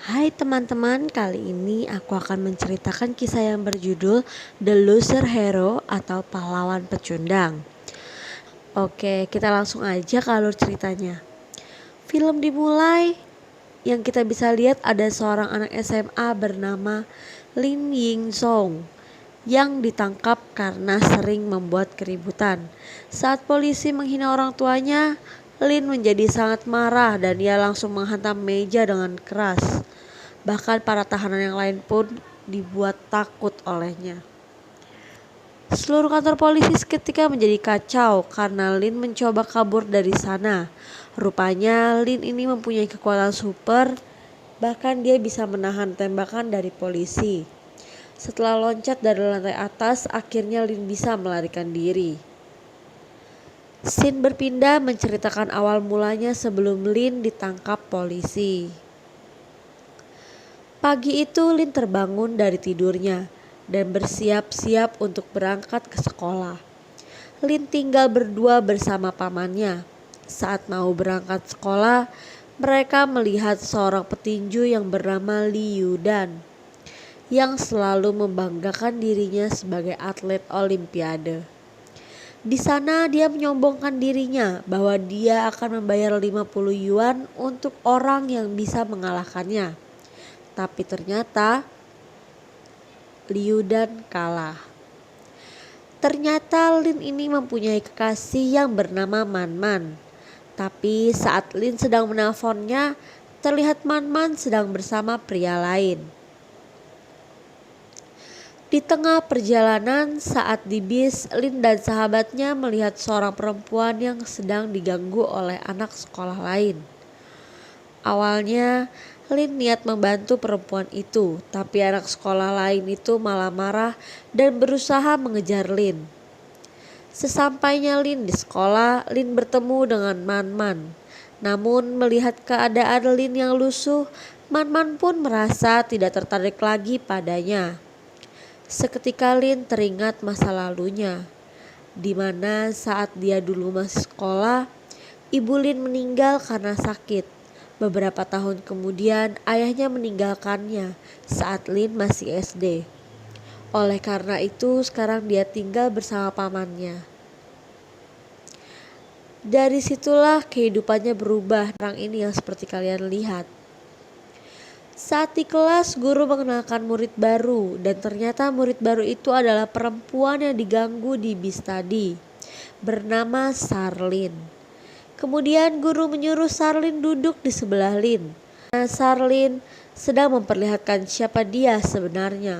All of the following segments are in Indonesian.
Hai teman-teman, kali ini aku akan menceritakan kisah yang berjudul The Loser Hero atau Pahlawan Pecundang. Oke, kita langsung aja ke alur ceritanya. Film dimulai, yang kita bisa lihat ada seorang anak SMA bernama Lin Ying Song yang ditangkap karena sering membuat keributan. Saat polisi menghina orang tuanya, Lin menjadi sangat marah dan dia langsung menghantam meja dengan keras. Bahkan para tahanan yang lain pun dibuat takut olehnya. Seluruh kantor polisi seketika menjadi kacau karena Lin mencoba kabur dari sana. Rupanya Lin ini mempunyai kekuatan super, bahkan dia bisa menahan tembakan dari polisi. Setelah loncat dari lantai atas, akhirnya Lin bisa melarikan diri. Scene berpindah menceritakan awal mulanya sebelum Lin ditangkap polisi. Pagi itu Lin terbangun dari tidurnya dan bersiap-siap untuk berangkat ke sekolah. Lin tinggal berdua bersama pamannya. Saat mau berangkat sekolah, mereka melihat seorang petinju yang bernama Li Yudan yang selalu membanggakan dirinya sebagai atlet olimpiade. Di sana dia menyombongkan dirinya bahwa dia akan membayar 50 yuan untuk orang yang bisa mengalahkannya. Tapi ternyata Liu Dan kalah. Ternyata Lin ini mempunyai kekasih yang bernama Man Man. Tapi saat Lin sedang menelponnya, terlihat Man Man sedang bersama pria lain. Di tengah perjalanan saat di bis, Lin dan sahabatnya melihat seorang perempuan yang sedang diganggu oleh anak sekolah lain. Awalnya Lin niat membantu perempuan itu, tapi anak sekolah lain itu malah marah dan berusaha mengejar Lin. Sesampainya Lin di sekolah, Lin bertemu dengan Man Man. Namun melihat keadaan Lin yang lusuh, Man Man pun merasa tidak tertarik lagi padanya. Seketika Lin teringat masa lalunya, di mana saat dia dulu masih sekolah, ibu Lin meninggal karena sakit. Beberapa tahun kemudian ayahnya meninggalkannya saat Lin masih SD. Oleh karena itu sekarang dia tinggal bersama pamannya. Dari situlah kehidupannya berubah orang ini yang seperti kalian lihat. Saat di kelas guru mengenalkan murid baru dan ternyata murid baru itu adalah perempuan yang diganggu di bis tadi, bernama Sarlin. Kemudian guru menyuruh Sarlin duduk di sebelah Lin. Sarlin sedang memperlihatkan siapa dia sebenarnya.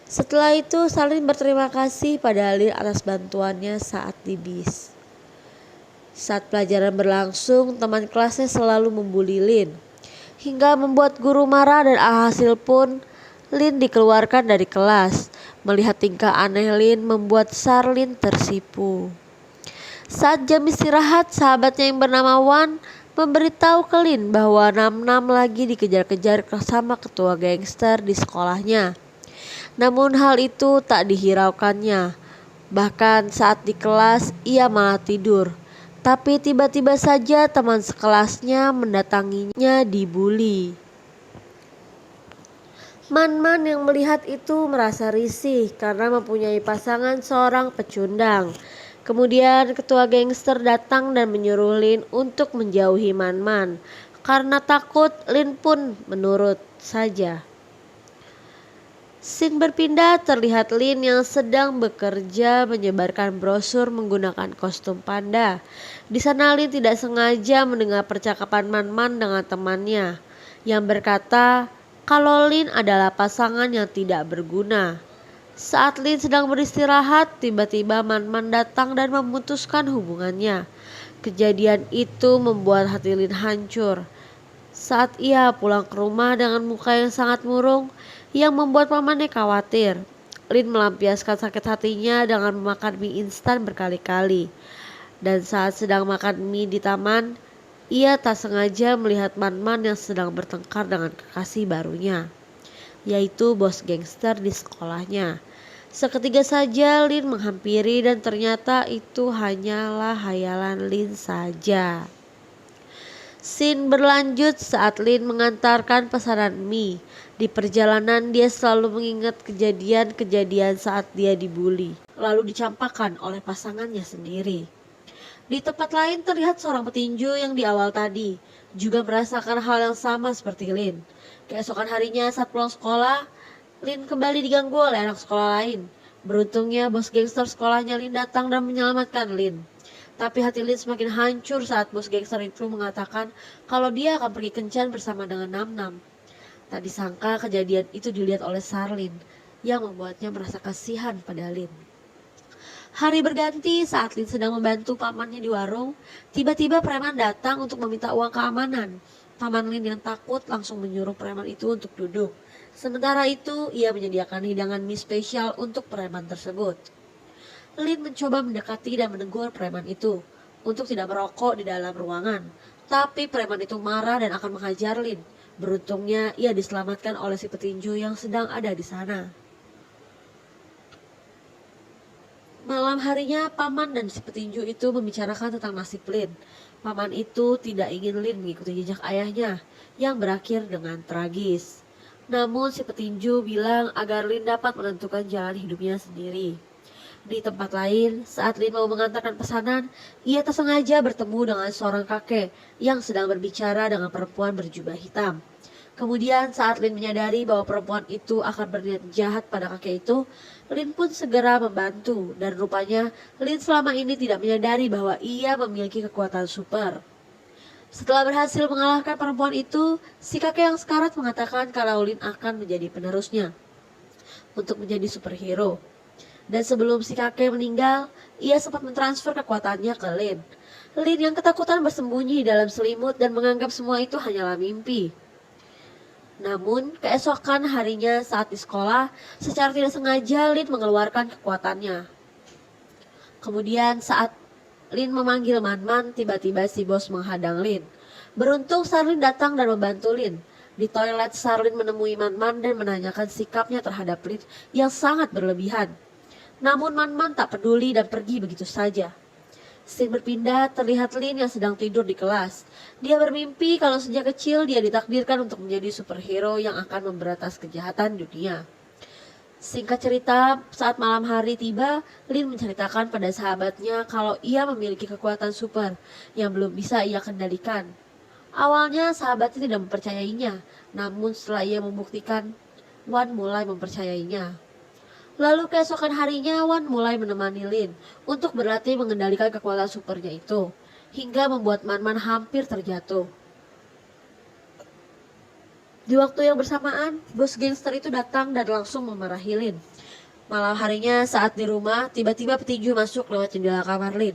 Setelah itu Sarlin berterima kasih pada Lin atas bantuannya saat di bis. Saat pelajaran berlangsung, teman kelasnya selalu membuli Lin, hingga membuat guru marah dan alhasil pun Lin dikeluarkan dari kelas. Melihat tingkah aneh Lin membuat Sarlin tersipu. Saat jam istirahat, sahabatnya yang bernama Wan memberitahu ke Lin bahwa Nam-Nam lagi dikejar-kejar sama ketua gangster di sekolahnya. Namun hal itu tak dihiraukannya. Bahkan saat di kelas ia malah tidur. Tapi tiba-tiba saja teman sekelasnya mendatanginya dibully. Man Man yang melihat itu merasa risih karena mempunyai pasangan seorang pecundang. Kemudian ketua gangster datang dan menyuruh Lin untuk menjauhi Man Man. Karena takut, Lin pun menurut saja. Scene berpindah terlihat Lin yang sedang bekerja menyebarkan brosur menggunakan kostum panda. Di sana Lin tidak sengaja mendengar percakapan Man Man dengan temannya yang berkata kalau Lin adalah pasangan yang tidak berguna. Saat Lin sedang beristirahat, tiba-tiba Man Man datang dan memutuskan hubungannya. Kejadian itu membuat hati Lin hancur. Saat ia pulang ke rumah dengan muka yang sangat murung, yang membuat pamannya khawatir. Lin melampiaskan sakit hatinya dengan memakan mie instan berkali-kali. Dan saat sedang makan mie di taman, ia tak sengaja melihat Man Man yang sedang bertengkar dengan kekasih barunya, yaitu bos gangster di sekolahnya. Seketika saja Lin menghampiri dan ternyata itu hanyalah hayalan Lin saja. Scene berlanjut saat Lin mengantarkan pesanan mie. Di perjalanan dia selalu mengingat kejadian-kejadian saat dia dibully, lalu dicampakkan oleh pasangannya sendiri. Di tempat lain terlihat seorang petinju yang di awal tadi juga merasakan hal yang sama seperti Lin. Keesokan harinya saat pulang sekolah, Lin kembali diganggu oleh anak sekolah lain. Beruntungnya bos gangster sekolahnya Lin datang dan menyelamatkan Lin. Tapi hati Lin semakin hancur saat bos gangster itu mengatakan kalau dia akan pergi kencan bersama dengan Nam-Nam. Tak disangka kejadian itu dilihat oleh Sarlin yang membuatnya merasa kasihan pada Lin. Hari berganti saat Lin sedang membantu pamannya di warung, tiba-tiba preman datang untuk meminta uang keamanan. Paman Lin yang takut langsung menyuruh preman itu untuk duduk. Sementara itu, ia menyediakan hidangan mie spesial untuk preman tersebut. Lin mencoba mendekati dan menegur preman itu untuk tidak merokok di dalam ruangan. Tapi preman itu marah dan akan menghajar Lin. Beruntungnya, ia diselamatkan oleh si petinju yang sedang ada di sana. Malam harinya, paman dan si petinju itu membicarakan tentang nasib Lin. Paman itu tidak ingin Lin mengikuti jejak ayahnya yang berakhir dengan tragis. Namun si petinju bilang agar Lin dapat menentukan jalan hidupnya sendiri. Di tempat lain, saat Lin mau mengantarkan pesanan, ia tersengaja bertemu dengan seorang kakek yang sedang berbicara dengan perempuan berjubah hitam. Kemudian saat Lin menyadari bahwa perempuan itu akan berniat jahat pada kakek itu, Lin pun segera membantu dan rupanya Lin selama ini tidak menyadari bahwa ia memiliki kekuatan super. Setelah berhasil mengalahkan perempuan itu, si kakek yang sekarat mengatakan kalau Lin akan menjadi penerusnya untuk menjadi superhero. Dan sebelum si kakek meninggal, ia sempat mentransfer kekuatannya ke Lin. Lin yang ketakutan bersembunyi dalam selimut dan menganggap semua itu hanyalah mimpi. Namun, keesokan harinya saat di sekolah, secara tidak sengaja Lin mengeluarkan kekuatannya. Kemudian saat Lin memanggil Man-Man, tiba-tiba si bos menghadang Lin. Beruntung Sarlin datang dan membantu Lin. Di toilet, Sarlin menemui Man-Man dan menanyakan sikapnya terhadap Lin yang sangat berlebihan. Namun Man-Man tak peduli dan pergi begitu saja. Scene berpindah, terlihat Lin yang sedang tidur di kelas. Dia bermimpi kalau sejak kecil dia ditakdirkan untuk menjadi superhero yang akan memberantas kejahatan dunia. Singkat cerita, saat malam hari tiba, Lin menceritakan pada sahabatnya kalau ia memiliki kekuatan super yang belum bisa ia kendalikan. Awalnya sahabatnya tidak mempercayainya, namun setelah ia membuktikan, Wan mulai mempercayainya. Lalu keesokan harinya Wan mulai menemani Lin untuk berlatih mengendalikan kekuatan supernya itu, hingga membuat Man-Man hampir terjatuh. Di waktu yang bersamaan, bos gangster itu datang dan langsung memarahi Lin. Malam harinya saat di rumah, tiba-tiba petinju masuk lewat jendela kamar Lin.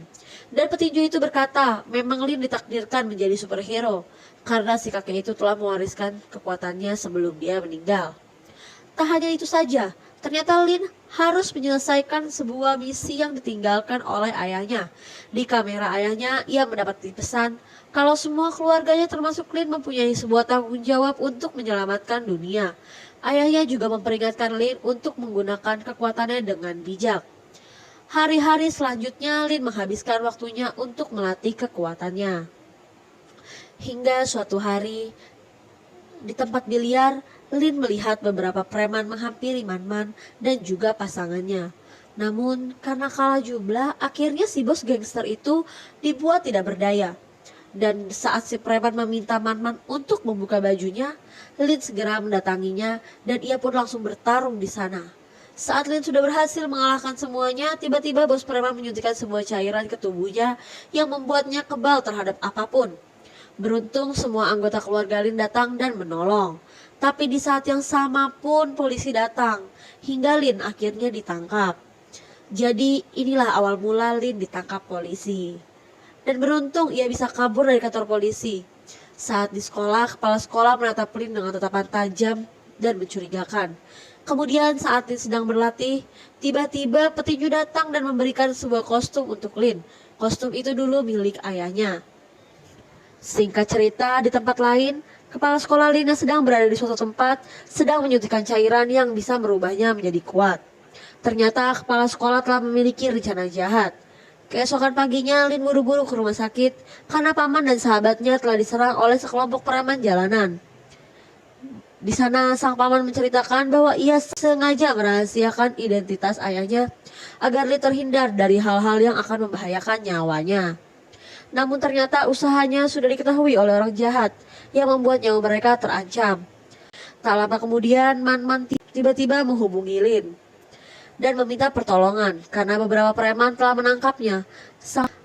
Dan petinju itu berkata, memang Lin ditakdirkan menjadi superhero, karena si kakek itu telah mewariskan kekuatannya sebelum dia meninggal. Tak hanya itu saja, ternyata Lin harus menyelesaikan sebuah misi yang ditinggalkan oleh ayahnya. Di kamera ayahnya, ia mendapat pesan kalau semua keluarganya termasuk Lin mempunyai sebuah tanggung jawab untuk menyelamatkan dunia. Ayahnya juga memperingatkan Lin untuk menggunakan kekuatannya dengan bijak. Hari-hari selanjutnya Lin menghabiskan waktunya untuk melatih kekuatannya. Hingga suatu hari, di tempat biliar, Lin melihat beberapa preman menghampiri Man-Man dan juga pasangannya. Namun karena kalah jumlah, akhirnya si bos gangster itu dibuat tidak berdaya. Dan saat si preman meminta Man-Man untuk membuka bajunya, Lin segera mendatanginya dan ia pun langsung bertarung di sana. Saat Lin sudah berhasil mengalahkan semuanya, tiba-tiba bos preman menyuntikkan sebuah cairan ke tubuhnya yang membuatnya kebal terhadap apapun. Beruntung semua anggota keluarga Lin datang dan menolong. Tapi di saat yang sama pun polisi datang, hingga Lin akhirnya ditangkap. Jadi inilah awal mula Lin ditangkap polisi. Dan beruntung ia bisa kabur dari kantor polisi. Saat di sekolah, kepala sekolah menatap Lin dengan tatapan tajam dan mencurigakan. Kemudian saat Lin sedang berlatih, tiba-tiba petinju datang dan memberikan sebuah kostum untuk Lin. Kostum itu dulu milik ayahnya. Singkat cerita, di tempat lain, kepala sekolah Lin yang sedang berada di suatu tempat sedang menyuntikkan cairan yang bisa merubahnya menjadi kuat. Ternyata kepala sekolah telah memiliki rencana jahat. Keesokan paginya, Lin buru-buru ke rumah sakit karena paman dan sahabatnya telah diserang oleh sekelompok preman jalanan. Di sana sang paman menceritakan bahwa ia sengaja merahasiakan identitas ayahnya agar Lin terhindar dari hal-hal yang akan membahayakan nyawanya. Namun ternyata usahanya sudah diketahui oleh orang jahat yang membuat nyawa mereka terancam. Tak lama kemudian Man tiba-tiba menghubungi Lin dan meminta pertolongan karena beberapa preman telah menangkapnya.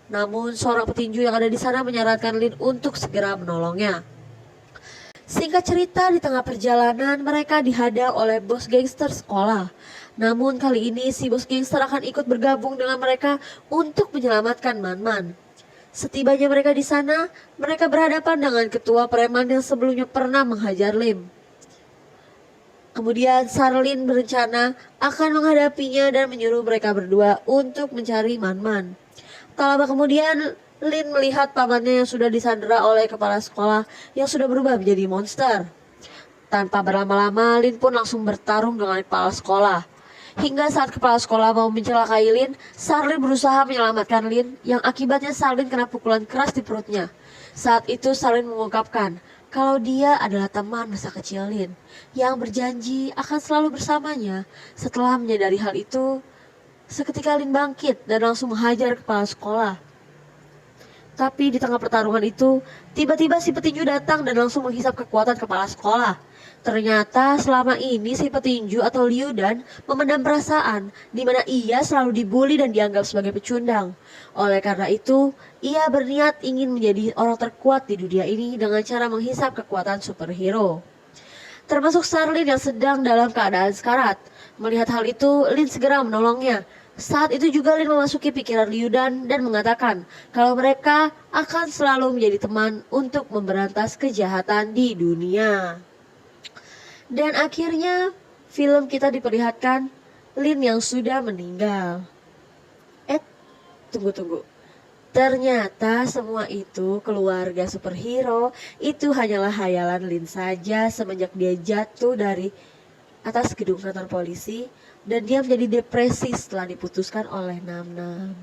Namun seorang petinju yang ada di sana menyarankan Lin untuk segera menolongnya. Singkat cerita, di tengah perjalanan mereka dihadang oleh bos gangster sekolah. Namun kali ini si bos gangster akan ikut bergabung dengan mereka untuk menyelamatkan Man. Setibanya mereka di sana, mereka berhadapan dengan ketua preman yang sebelumnya pernah menghajar Lim. Kemudian Sarlin berencana akan menghadapinya dan menyuruh mereka berdua untuk mencari Man. Tak lama kemudian, Lin melihat pamannya yang sudah disandera oleh kepala sekolah yang sudah berubah menjadi monster. Tanpa berlama-lama, Lin pun langsung bertarung dengan kepala sekolah. Hingga saat kepala sekolah mau mencelakai Lin, Sarlin berusaha menyelamatkan Lin yang akibatnya Sarlin kena pukulan keras di perutnya. Saat itu Sarlin mengungkapkan kalau dia adalah teman masa kecil Lin yang berjanji akan selalu bersamanya. Setelah menyadari hal itu, seketika Lin bangkit dan langsung menghajar kepala sekolah. Tapi di tengah pertarungan itu, tiba-tiba si petinju datang dan langsung menghisap kekuatan kepala sekolah. Ternyata selama ini si petinju atau Liu Dan memendam perasaan di mana ia selalu dibully dan dianggap sebagai pecundang. Oleh karena itu, ia berniat ingin menjadi orang terkuat di dunia ini dengan cara menghisap kekuatan superhero. Termasuk Sarlin yang sedang dalam keadaan sekarat. Melihat hal itu, Lin segera menolongnya. Saat itu juga Lin memasuki pikiran Liu Dan mengatakan kalau mereka akan selalu menjadi teman untuk memberantas kejahatan di dunia. Dan akhirnya film kita diperlihatkan Lin yang sudah meninggal. Tunggu. Ternyata semua itu keluarga superhero itu hanyalah hayalan Lin saja semenjak dia jatuh dari atas gedung kantor polisi dan dia menjadi depresi setelah diputuskan oleh Nam.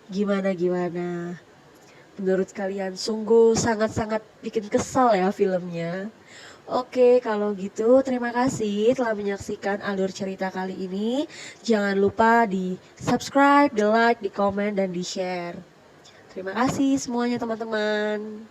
Gimana? Menurut kalian sungguh sangat-sangat bikin kesal ya filmnya. Oke, kalau gitu terima kasih telah menyaksikan alur cerita kali ini. Jangan lupa di subscribe, di like, di komen, dan di share. Terima kasih semuanya teman-teman.